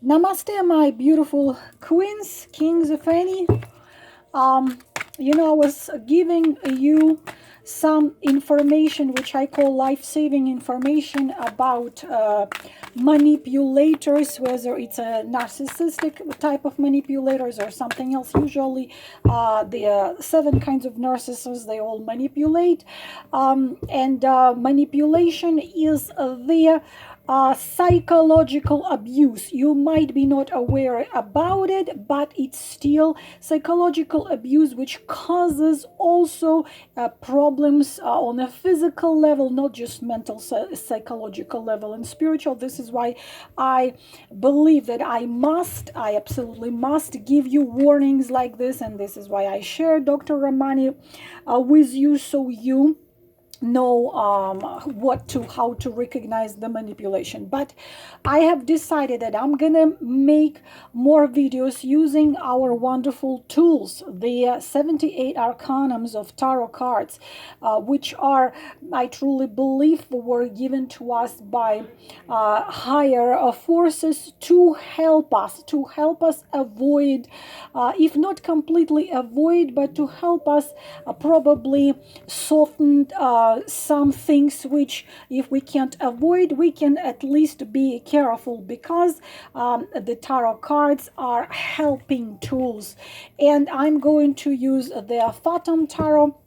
Namaste, my beautiful queens, kings, if any. Um, I was giving you some information which I call life-saving information about manipulators, whether it's a narcissistic type of manipulators or something else. Usually, the 7 kinds of narcissists, they all manipulate. And manipulation is the psychological abuse. You might be not aware about it, but it's still psychological abuse, which causes also problems on a physical level, not just mental, psychological level and spiritual. This is why I believe that I absolutely must give you warnings like this, and this is why I share Dr. Ramani with you, so you know how to recognize the manipulation. But I have decided that I'm gonna make more videos using our wonderful tools, the 78 arcanums of tarot cards, which are, I truly believe, were given to us by higher forces to help us avoid, if not completely avoid, but to help us probably soften some things which, if we can't avoid, we can at least be careful, because the tarot cards are helping tools. And I'm going to use the Phantom Tarot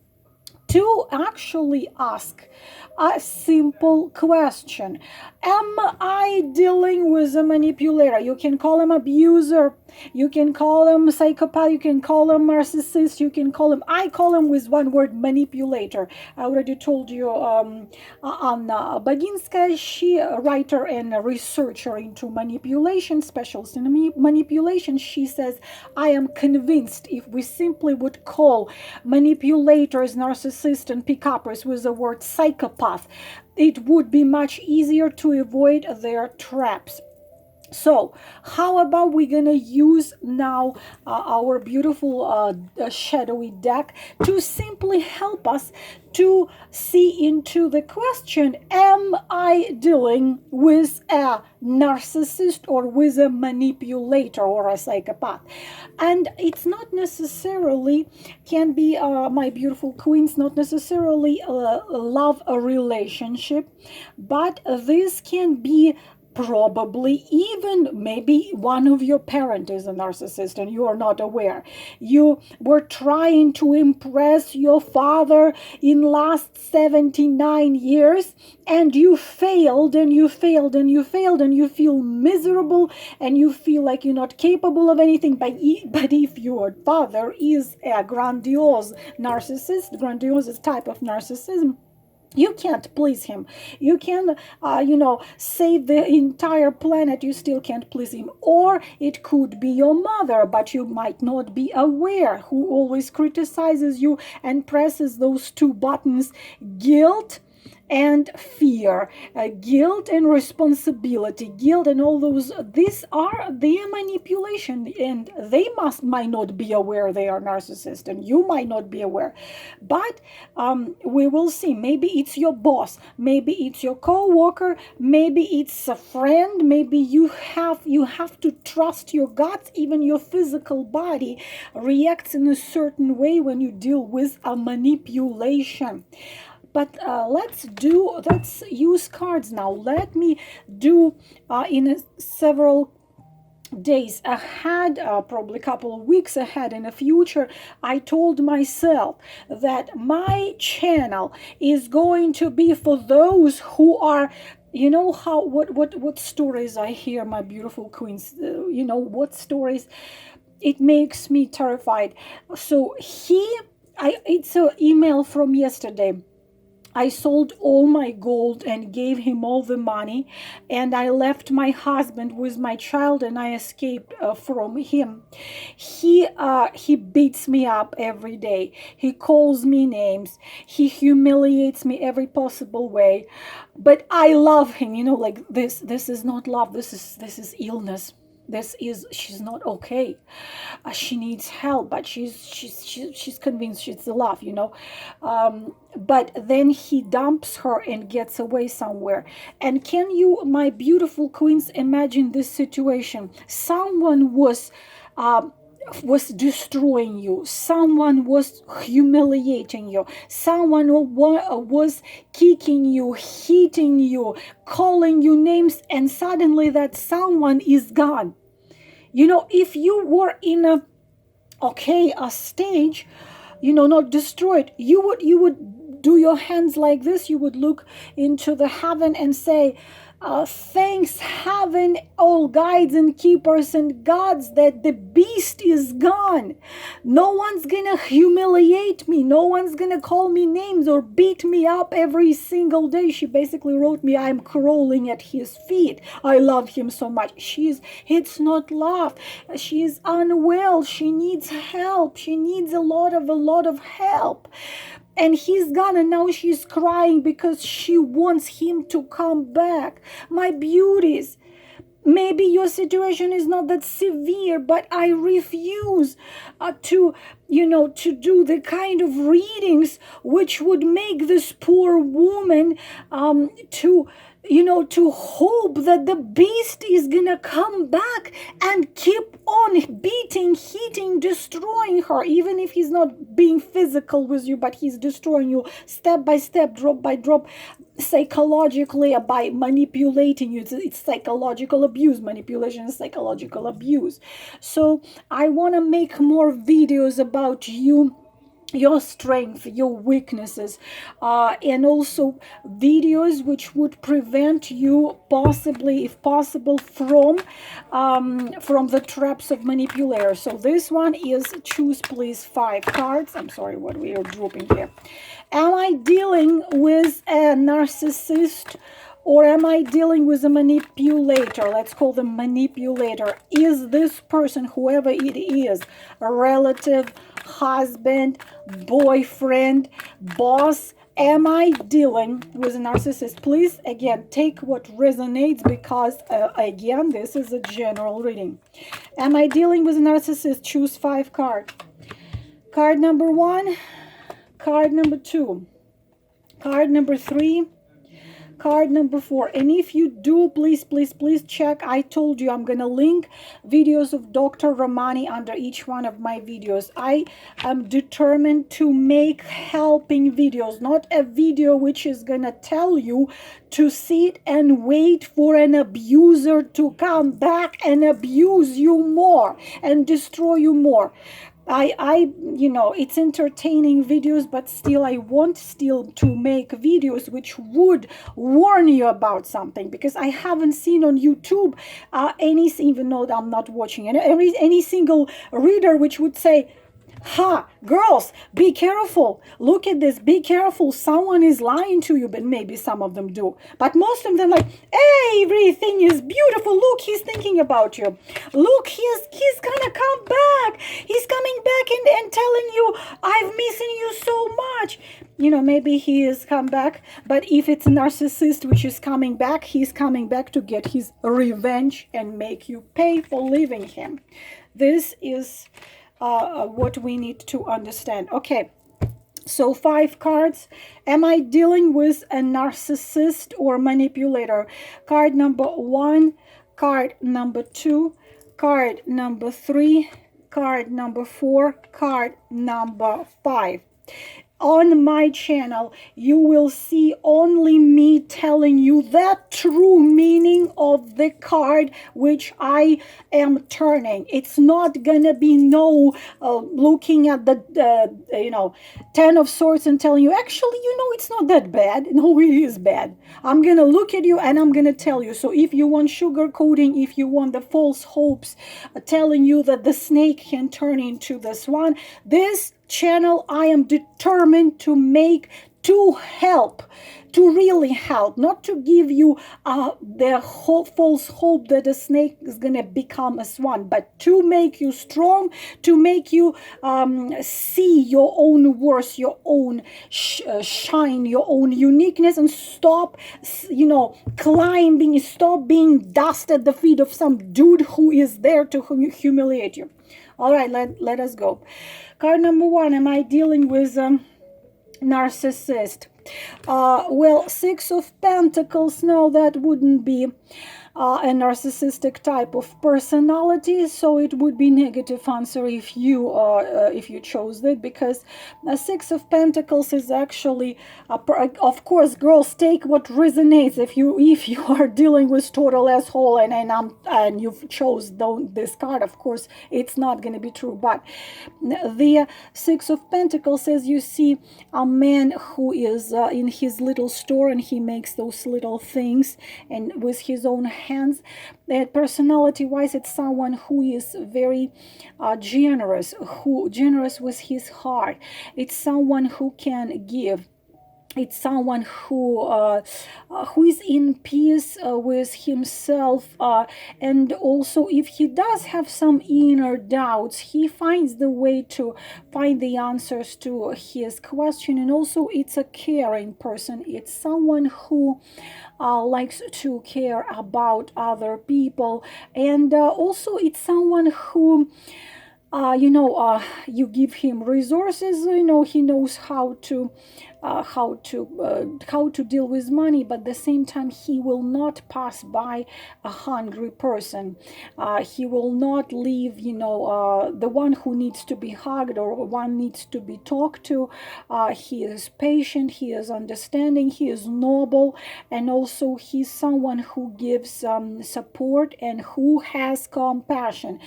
to actually ask a simple question. Am I dealing with a manipulator? You can call him abuser, you can call him psychopath, you can call him narcissist, you can call him, I call him with one word, manipulator. I already told you Anna Baginska, she a writer and a researcher into manipulation, specialist in manipulation. She says, I am convinced if we simply would call manipulators, narcissists, and pick-uppers with the word psychopath, it would be much easier to avoid their traps. So how about we're gonna use now our beautiful shadowy deck to simply help us to see into the question, am I dealing with a narcissist or with a manipulator or a psychopath? And it's not necessarily, can be, my beautiful queens, not necessarily love a relationship, but this can be probably even maybe one of your parents is a narcissist and you are not aware. You were trying to impress your father in last 79 years, and you failed and you failed and you failed, and you feel miserable and you feel like you're not capable of anything. But if your father is a grandiose narcissist, grandiose type of narcissism, you can't please him. You can save the entire planet, you still can't please him. Or it could be your mother, but you might not be aware, who always criticizes you and presses those 2 buttons: guilt and fear, guilt and responsibility, guilt and all those. These are their manipulation, and they might not be aware they are narcissist, and you might not be aware. But we will see. Maybe it's your boss, maybe it's your co-worker, maybe it's a friend, maybe you have to trust your gut. Even your physical body reacts in a certain way when you deal with a manipulation. But let's use cards now. Let me do several days ahead, probably a couple of weeks ahead in the future, I told myself that my channel is going to be for those who are, how, what stories I hear, my beautiful queens, what stories, it makes me terrified. So it's an email from yesterday. I sold all my gold and gave him all the money, and I left my husband with my child, and I escaped from him. He beats me up every day. He calls me names. He humiliates me every possible way. But I love him. Like this is not love. This is illness. she's not okay. She needs help, but she's convinced she's the love, but then he dumps her and gets away somewhere. And can you, my beautiful queens, imagine this situation? Someone was destroying you, someone was humiliating you, someone was kicking you, hitting you, calling you names, and suddenly that someone is gone. If you were in a stage, not destroyed, you would do your hands like this, you would look into the heaven and say, thanks heaven, all guides and keepers and gods, that the beast is gone. No one's gonna humiliate me, no one's gonna call me names or beat me up every single day. She basically wrote me, I'm crawling at his feet, I love him so much. It's not love, she is unwell, she needs help, she needs a lot of help. And he's gone, and now she's crying because she wants him to come back. My beauties, maybe your situation is not that severe, but I refuse to do the kind of readings which would make this poor woman to hope that the beast is gonna come back and keep on beating, hitting, destroying her, even if he's not being physical with you, but he's destroying you step by step, drop by drop, psychologically, by manipulating you. It's psychological abuse. Manipulation is psychological abuse. So I want to make more videos about you, your strength, your weaknesses, and also videos which would prevent you, possibly, if possible, from the traps of manipulators. So this one is choose please 5 cards. I'm sorry, what we are dropping here. Am I dealing with a narcissist, or am I dealing with a manipulator? Let's call them manipulator. Is this person, whoever it is, a relative, husband, boyfriend, boss? Am I dealing with a narcissist? Please, again, take what resonates, because, again, this is a general reading. Am I dealing with a narcissist? Choose 5 cards. Card number 1, card number 2, card number 3, card number 4. And if you do, please check. I told you I'm gonna link videos of Dr. Ramani under each one of my videos. I am determined to make helping videos, not a video which is gonna tell you to sit and wait for an abuser to come back and abuse you more and destroy you more. It's entertaining videos, but still I want to make videos which would warn you about something, because I haven't seen on YouTube even though I'm not watching any single reader which would say, girls, be careful, look at this, be careful, someone is lying to you. But maybe some of them do, but most of them like, everything is beautiful, look, he's thinking about you, look, he's gonna come back, he's coming back and telling you, I'm missing you so much. Maybe he is come back, but if it's a narcissist which is coming back, he's coming back to get his revenge and make you pay for leaving him. This is what we need to understand. Okay, so 5 cards. Am I dealing with a narcissist or manipulator? Card number 1, card number 2, card number 3, card number 4, card number 5. On my channel, you will see only me telling you the true meaning of the card which I am turning. It's not gonna be looking at the 10 of Swords and telling you, actually, it's not that bad. No, it is bad. I'm gonna look at you and I'm gonna tell you. So if you want sugar coating, if you want the false hopes telling you that the snake can turn into the swan, this channel I am determined to make to help, to really help, not to give you the false hope that a snake is going to become a swan, but to make you strong, to make you see your own worth, your own shine, your own uniqueness, and stop, climbing, stop being dust at the feet of some dude who is there to humiliate you. All right, let us go. Card number 1, am I dealing with narcissist? Well, Six of Pentacles, no, that wouldn't be a narcissistic type of personality, so it would be negative answer if you chose that, because a Six of Pentacles is actually of course, girls, take what resonates. If you are dealing with total asshole and you've chose this card, of course it's not going to be true. But the Six of Pentacles says you see a man who is in his little store, and he makes those little things and with his own hands. Personality wise, it's someone who is very generous with his heart. It's someone who can give. It's someone who is in peace with himself, and also if he does have some inner doubts, he finds the way to find the answers to his question. And also it's a caring person. It's someone who likes to care about other people, and also it's someone who you give him resources, he knows how to deal with money, but at the same time he will not pass by a hungry person. He will not leave the one who needs to be hugged or one needs to be talked to. He is patient, he is understanding, he is noble, and also he's someone who gives support and who has compassion,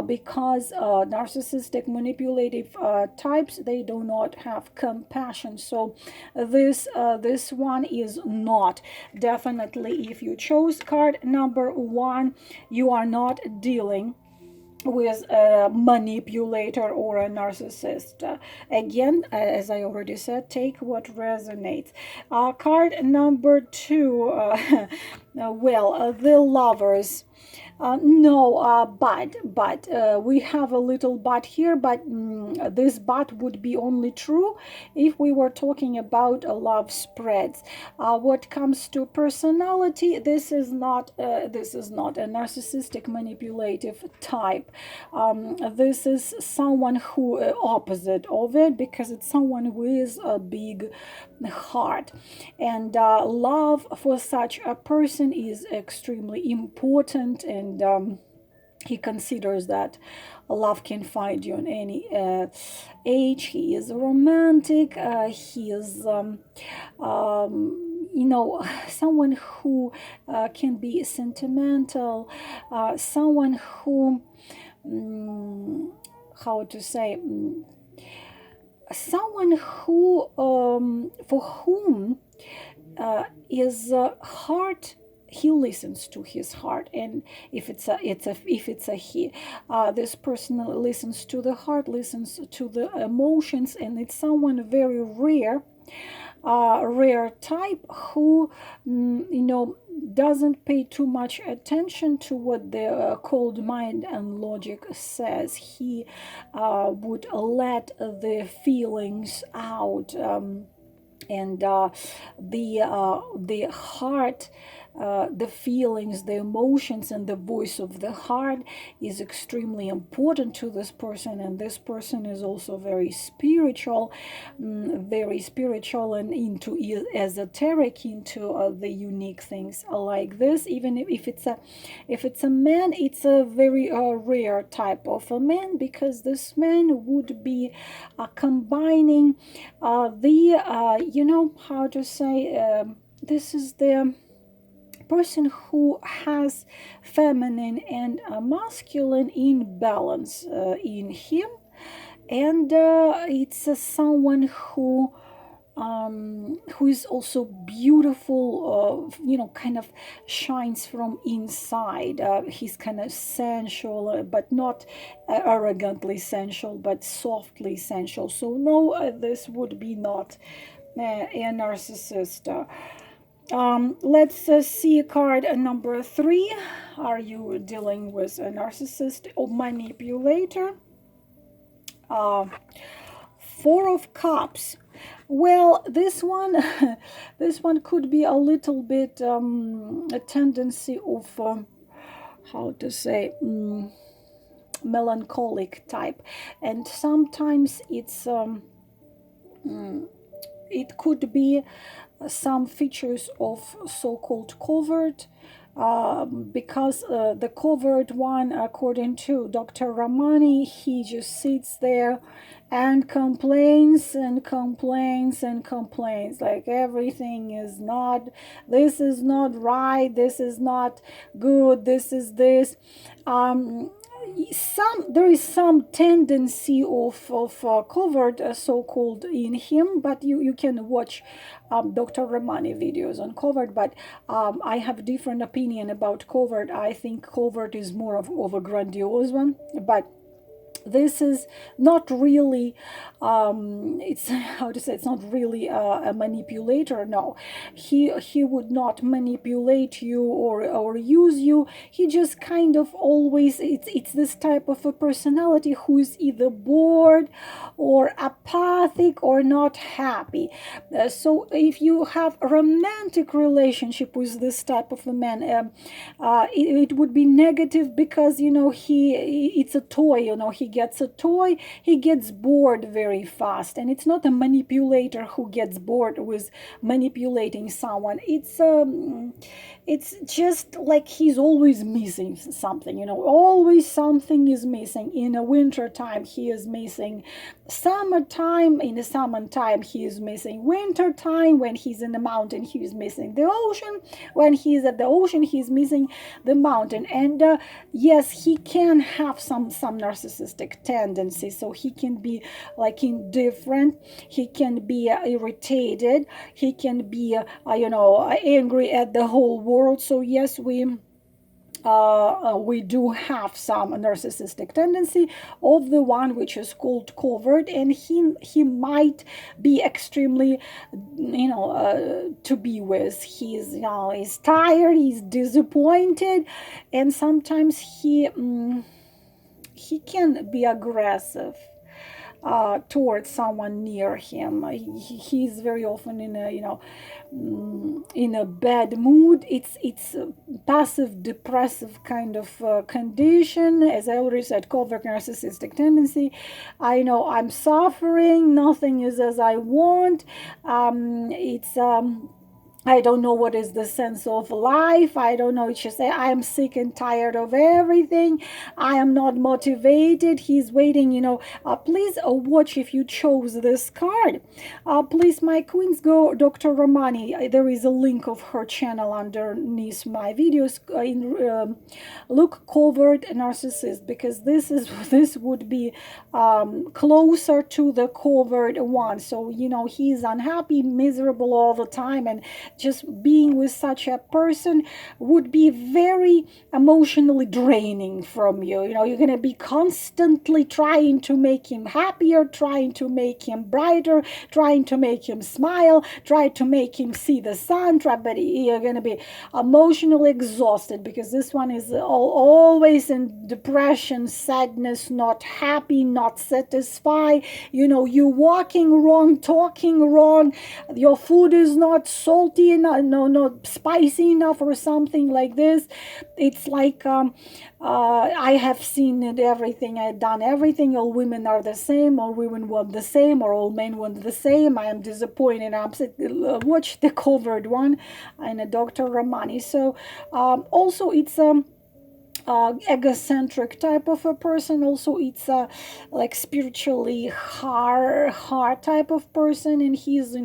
because narcissistic manipulative types, they do not have compassion. So this one is not, definitely, if you chose card number 1, you are not dealing with a manipulator or a narcissist. Again, as I already said, take what resonates. Card number 2, the Lovers. No, but we have a little but here, but this but would be only true if we were talking about love spreads. What comes to personality, this is not a narcissistic manipulative type. This is someone who opposite of it, because it's someone with a big heart, and love for such a person is extremely important, and he considers that love can find you in any age. He is romantic. He is someone who can be sentimental, someone who how to say someone who for whom is heart, he listens to his heart. And if it's a he, this person listens to the heart, listens to the emotions, and it's someone very rare type who doesn't pay too much attention to what the cold mind and logic says. He would let the feelings out, and the heart, the feelings, the emotions, and the voice of the heart is extremely important to this person. And this person is also very spiritual, and into esoteric, into the unique things like this. Even if it's a man, it's a very rare type of a man, because this man would be combining how to say, this is the person who has feminine and masculine in balance in him, and it's someone who is also beautiful, kind of shines from inside. He's kind of sensual, but not arrogantly sensual, but softly sensual. So no, this would be not a narcissist. Let's see card number 3. Are you dealing with a narcissist or manipulator? Four of Cups. Well, this one, this one could be a little bit a tendency of how to say, melancholic type, and sometimes it could be some features of so-called covert, because the covert one, according to Dr. Ramani, he just sits there and complains and complains and complains, like everything is not, this is not right, this is not good, this is this. There is some tendency of covert, so-called, in him, but you can watch Dr. Ramani videos on covert, but I have different opinion about covert. I think covert is more of a grandiose one, but this is not really, it's how to say, it's not really a manipulator. No, he would not manipulate you or use you. He just kind of always, it's this type of a personality who is either bored or apathic or not happy. So if you have a romantic relationship with this type of a man, it would be negative, because it's a toy. He gets a toy, he gets bored very fast, and it's not a manipulator who gets bored with manipulating someone. It's just like he's always missing something. Always something is missing. In a winter time he is missing summertime, in the summertime he is missing winter time, when he's in the mountain he is missing the ocean, when he's at the ocean he's missing the mountain. And yes, he can have some narcissistic tendencies, so he can be like indifferent, he can be irritated, he can be angry at the whole world. So yes, we do have some narcissistic tendency of the one which is called covert, and he might be extremely to be with. He's tired, he's disappointed, and sometimes he can be aggressive towards someone near him. He's very often in a bad mood. It's a passive depressive kind of condition. As I already said, covert narcissistic tendency. I know I'm suffering, nothing is as I want. I don't know what is the sense of life. I don't know. It's just say I am sick and tired of everything. I am not motivated. He's waiting. Please watch if you chose this card. Please, my queens, go Dr. Ramani. There is a link of her channel underneath my videos. Look covert narcissist, because this would be closer to the covert one. So he's unhappy, miserable all the time, and just being with such a person would be very emotionally draining from you. You're going to be constantly trying to make him happier, trying to make him brighter, trying to make him smile, try to make him see the sun, but you're going to be emotionally exhausted, because this one is always in depression, sadness, not happy, not satisfied. You walking wrong, talking wrong, your food is not salty enough, not spicy enough, or something like this. It's like I have seen it, everything, I've done everything. All women are the same, all women want the same, or all men want the same. I am disappointed, I'm upset. Watch the covered one and Dr. Ramani. So also it's egocentric type of a person. Also it's like spiritually hard type of person, and he's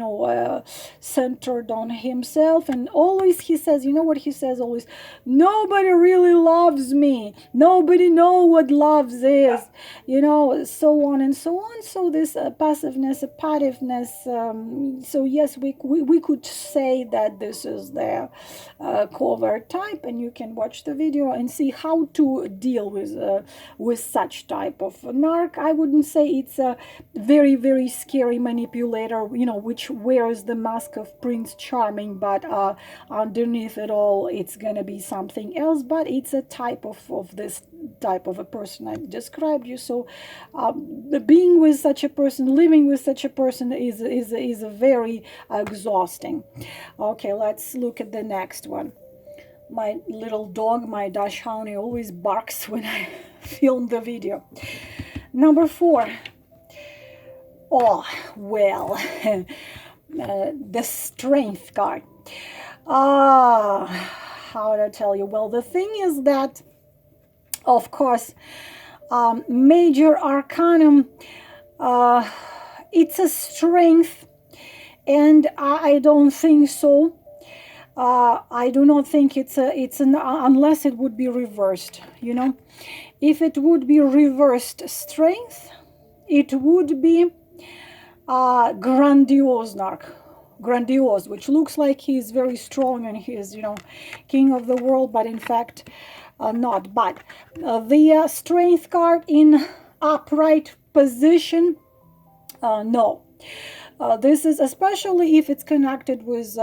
centered on himself, and always he says, what he says always, nobody really loves me, nobody know what loves is, so on and so on. So this passiveness, apativeness, so yes, we could say that this is the covert type, and you can watch the video and see how to deal with such type of narc. I wouldn't say it's a very, very scary manipulator, which wears the mask of Prince Charming, but underneath it all, it's gonna be something else. But it's a type of this type of a person I described you. So being with such a person, living with such a person is very exhausting. Okay, let's look at the next one. My little dog, my Dutch Hound, always barks when I film the video. Number 4. Oh, well, the Strength card. How do I tell you? Well, the thing is that, of course, Major Arcanum, it's a strength, and I don't think so. I do not think it's an unless it would be reversed. If it would be reversed strength, it would be grandiose narc. Grandiose, which looks like he's very strong and he's king of the world, but in fact not. But the Strength card in upright position, no. This is especially if it's connected with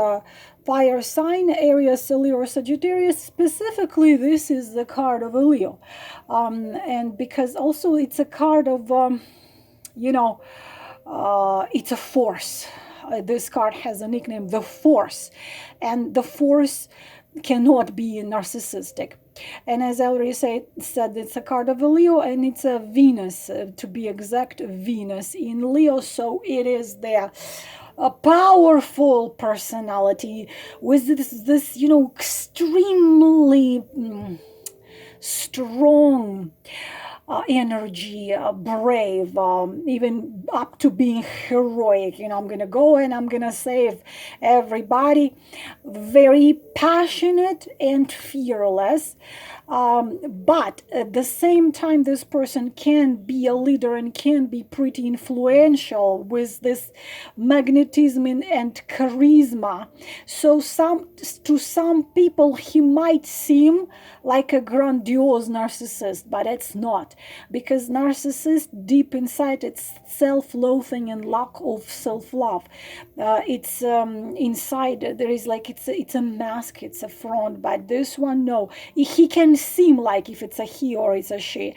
fire sign, Aries, Leo, or Sagittarius. Specifically, this is the card of a Leo, and because also it's a card of it's a force. This card has a nickname, the Force, and the Force cannot be narcissistic. And as I already said, it's a card of a Leo, and it's a Venus, to be exact, Venus in Leo. So it is there. A powerful personality with this extremely strong energy, brave, even up to being heroic. I'm gonna go and I'm gonna save everybody. Very passionate and fearless, but at the same time, this person can be a leader and can be pretty influential with this magnetism and charisma. So to some people he might seem like a grandiose narcissist, but it's not, because narcissist deep inside, it's self-loathing and lack of self-love. It's inside there is like it's a mask, it's a front. But this one, no, he can seem like, if it's a he or it's a she,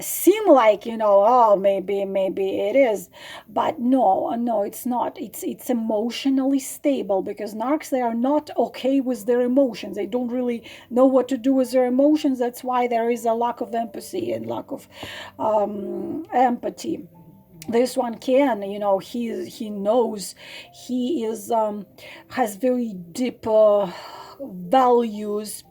seem like oh, maybe it is, but no, it's not. It's emotionally stable, because narcs, they are not okay with their emotions. They don't really know what to do with their emotions. That's why there is a lack of empathy and lack of empathy. This one can, he knows, he is has very deep values.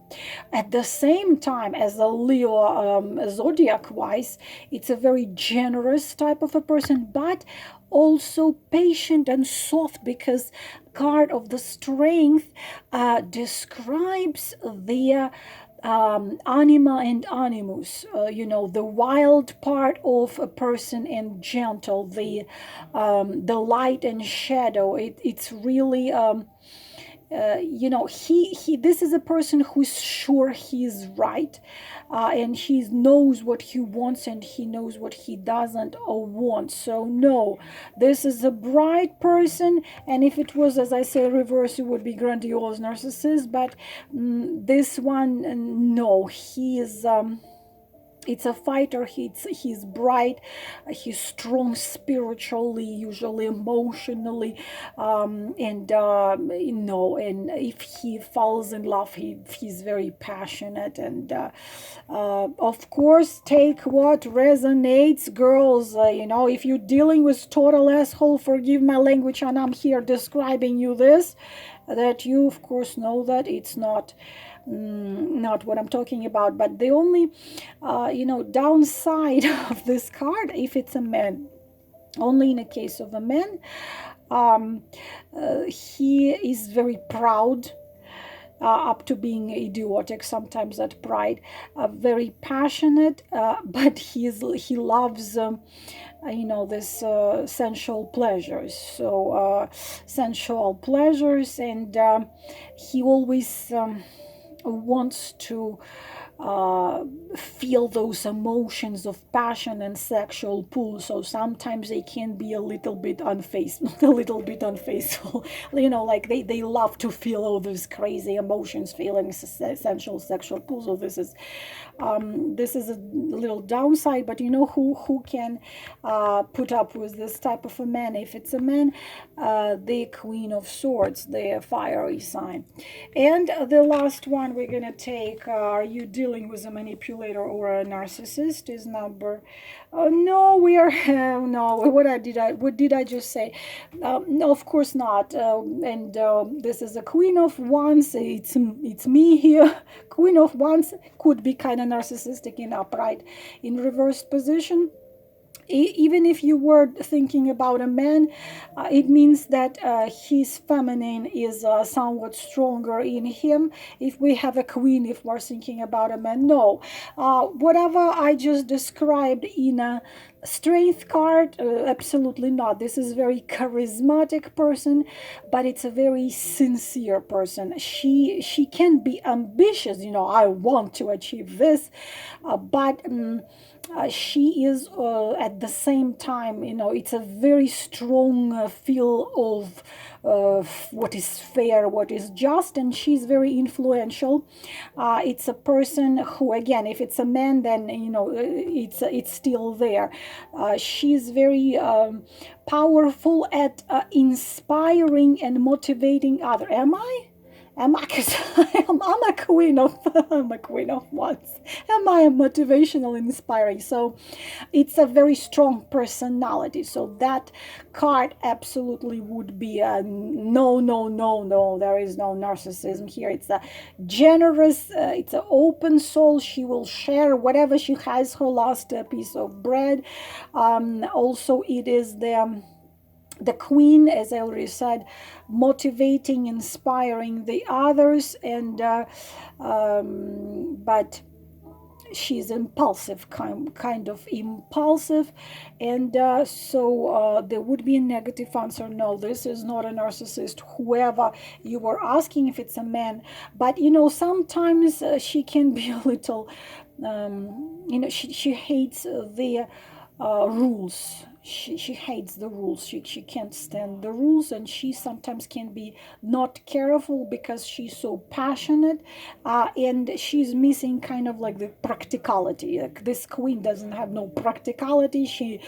At the same time, as a Leo, zodiac wise, it's a very generous type of a person, but also patient and soft, because card of the Strength describes the anima and animus, the wild part of a person, and gentle, the light and shadow. It's really this is a person who's sure he's right, and he knows what he wants and he knows what he doesn't want. So no, this is a bright person, and if it was, as I say, reverse, it would be grandiose narcissist. But this one, no, he is it's a fighter. He's bright, he's strong spiritually, usually emotionally, and if he falls in love, he's very passionate. And of course, take what resonates, girls. If you're dealing with total asshole, forgive my language, and I'm here describing you this, that you of course know that it's not what I'm talking about. But the only downside of this card, if it's a man, only in a case of a man, he is very proud, up to being idiotic sometimes, that pride, very passionate, but he loves this sensual pleasures. So sensual pleasures, and he always wants to feel those emotions of passion and sexual pull. So sometimes they can be a little bit unfaithful, a little bit unfaithful. Like they love to feel all those crazy emotions, feelings, essential sexual pull. So this is a little downside, but who can put up with this type of a man? If it's a man, the Queen of Swords, the fiery sign. And the last one we're gonna take, are you dealing with a manipulator or a narcissist, is number no, we are no, what did I just say? No, of course not. And this is a Queen of Wands. It's me here. Queen of Wands could be kind of narcissistic in upright. In reversed position, even if you were thinking about a man, it means that his feminine is somewhat stronger in him. If we have a queen, if we're thinking about a man, no. Whatever I just described in a strength card, absolutely not. This is a very charismatic person, but it's a very sincere person. She can be ambitious, I want to achieve this, but she is at the same time, it's a very strong feel of what is fair, what is just, and she's very influential. It's a person who, again, if it's a man, then it's still there. She's very powerful at inspiring and motivating others. Because I'm a queen of wands. Am I a motivational, inspiring? So it's a very strong personality. So that card absolutely would be a no. There is no narcissism here. It's a generous, it's an open soul. She will share whatever she has, her last piece of bread. Also, it is the queen, as I already said, motivating, inspiring the others, and but she's impulsive, kind of impulsive, and so there would be a negative answer. No, this is not a narcissist, whoever you were asking, if it's a man. But sometimes she can be a little she hates the rules. She hates the rules. She can't stand the rules, and she sometimes can be not careful because she's so passionate, and she's missing kind of like the practicality. Like, this queen doesn't have no practicality. She,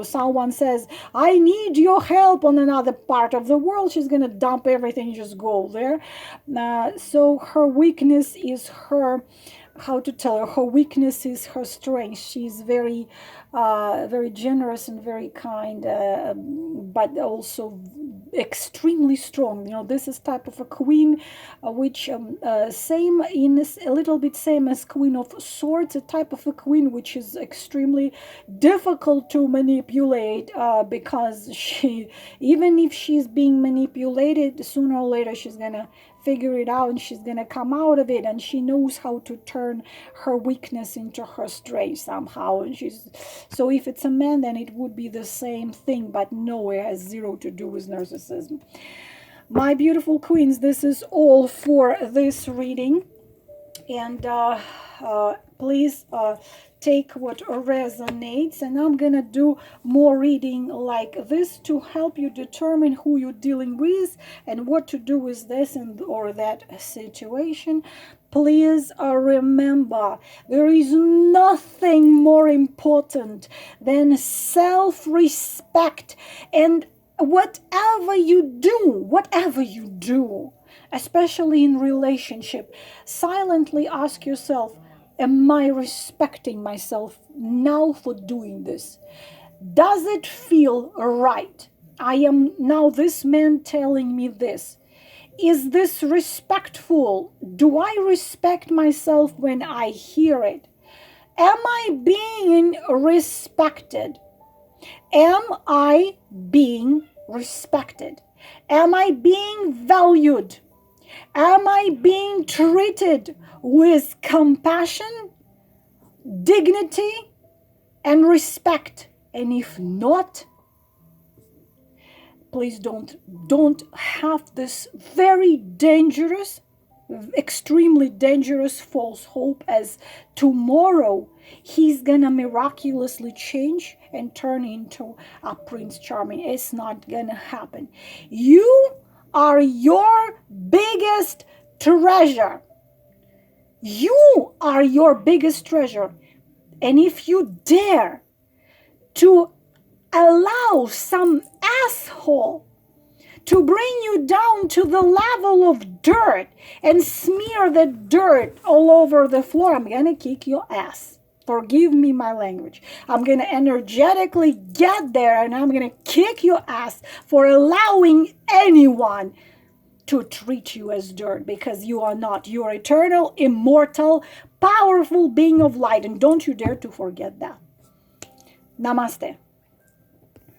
someone says, I need your help on another part of the world, she's gonna dump everything, just go there. So her weakness is her, how to tell her weakness is her strength. She's very very generous and very kind, but also extremely strong. This is type of a queen, which same in a little bit same as Queen of Swords, a type of a queen which is extremely difficult to manipulate, because she, even if she's being manipulated, sooner or later she's gonna figure it out, and she's gonna come out of it, and she knows how to turn her weakness into her strength somehow. And so if it's a man, then it would be the same thing, but no, it has zero to do with narcissism. My beautiful queens, this is all for this reading, and please take what resonates, and I'm gonna do more reading like this to help you determine who you're dealing with and what to do with this and or that situation. Please remember, there is nothing more important than self-respect, and whatever you do, especially in relationship, silently ask yourself, am I respecting myself now for doing this? Does it feel right? I am now this man telling me this. Is this respectful? Do I respect myself when I hear it? Am I being respected? Am I being respected? Am I being valued? Am I being treated with compassion, dignity, and respect? And if not, please don't have this very dangerous extremely dangerous false hope as tomorrow he's gonna miraculously change and turn into a Prince Charming. It's not gonna happen. You are your biggest treasure. You are your biggest treasure. And if you dare to allow some asshole to bring you down to the level of dirt and smear the dirt all over the floor, I'm gonna kick your ass. Forgive me my language. I'm gonna energetically get there and I'm gonna kick your ass for allowing anyone to treat you as dirt, because you are not. You are eternal, immortal, powerful being of light, and don't you dare to forget that. Namaste.